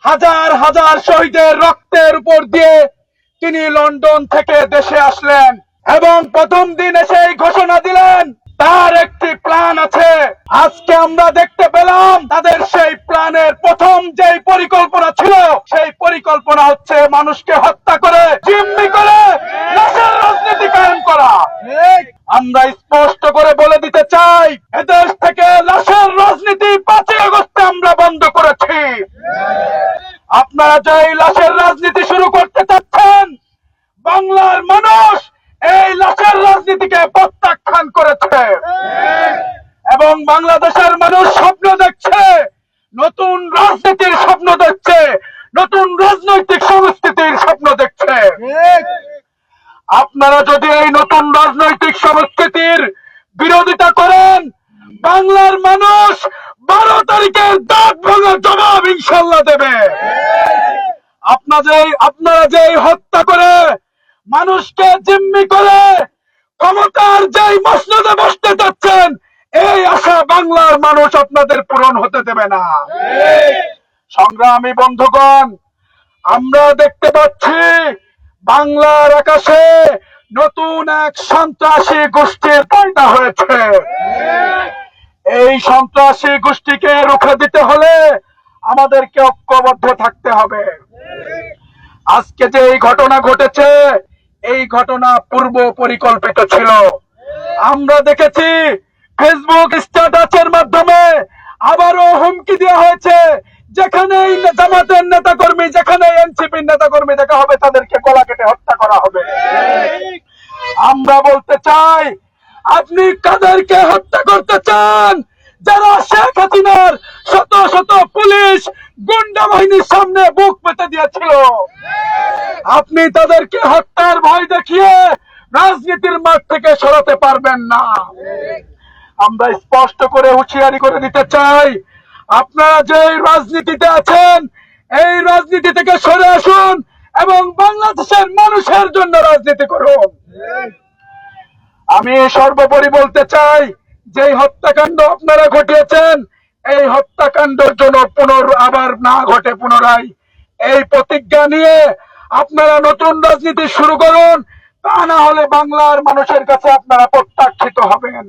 হাজার হাজার শহীদের রক্তের উপর দিয়ে তিনি লন্ডন থেকে দেশে আসলেন এবং প্রথম দিন এসেই ঘোষণা দিলেন তার একটি প্ল্যান আছে। আজকে আমরা দেখতে পেলাম তাদের সেই প্ল্যানের প্রথম যেই পরিকল্পনা ছিল সেই পরিকল্পনা হচ্ছে মানুষকে হত্যা করে জিম্মি করে লাশের রাজনীতি কায়েম করা। আমরা স্পষ্ট করে বলে দিতে চাই, এদেশ থেকে লাশের রাজনীতি 5ই আগস্টে আমরা বন্ধ করেছি। আপনারা যে লাশের রাজনীতি শুরু করতে চাচ্ছেন, বাংলার মানুষ এই লাশের রাজনীতিকে প্রত্যাখ্যান করেছে এবং বাংলাদেশের মানুষ স্বপ্ন দেখছে, নতুন রাজনীতির স্বপ্ন দেখছে, নতুন রাজনৈতিক সংস্কৃতির স্বপ্ন দেখছে। আপনারা যদি এই নতুন রাজনৈতিক সংস্কৃতির বিরোধিতা করেন, বাংলার মানুষ 12 তারিখের দাঁত ভাঙা জবাব ইনশাল্লাহ দেবে। আপনারা যে হত্যা করে মানুষকে জিম্মি করে ক্ষমতার যেই মসনদে বসতে চাচ্ছেন, এই আশা বাংলার মানুষ আপনাদের পূরণ হতে দেবে না। সংগ্রামী বন্ধুগণ, আমরা দেখতে পাচ্ছি বাংলার আকাশে নতুন এক সন্ত্রাসী গোষ্ঠীর পয়দা হয়েছে। এই সন্ত্রাসী গোষ্ঠীকে রুখে দিতে হলে আমাদেরকে ঐক্যবদ্ধ থাকতে হবে। আজকে যে এই ঘটনা ঘটেছে, এই ঘটনা পূর্ব পরিকল্পিত ছিল। আমরা দেখেছি ফেসবুক স্ট্যাটাসের মাধ্যমে আবারও হুমকি দেওয়া হয়েছে, যেখানে জামাতের নেতাকর্মী, যেখানে এনসিপির নেতাকর্মী দেখা হবে তাদেরকে গলা কেটে হত্যা করা হবে। আমরা বলতে চাই, আপনি কাদেরকে হত্যা করতে চান? যারা শেখ হাসিনার শত শত পুলিশ গুন্ডা বাহিনীর সামনে বুক পেতে দিয়েছিল, আপনি তাদেরকে হত্যার ভয় দেখিয়ে রাজনীতির মাঠ থেকে সরাতে পারবেন না। আমরা স্পষ্ট করে হুঁশিয়ারি করে দিতে চাই, আপনারা যে রাজনীতিতে আছেন এই রাজনীতি থেকে সরে আসুন এবং বাংলাদেশের মানুষের জন্য রাজনীতি করুন। আমি সর্বোপরি বলতে চাই, যে হত্যাকাণ্ড আপনারা ঘটিয়েছেন, এই হত্যাকাণ্ডের জন্য আবার না ঘটে পুনরায়, এই প্রতিজ্ঞা নিয়ে আপনারা নতুন রাজনীতি শুরু করুন। তা না হলে বাংলার মানুষের কাছে আপনারা প্রত্যাখ্যিত হবেন।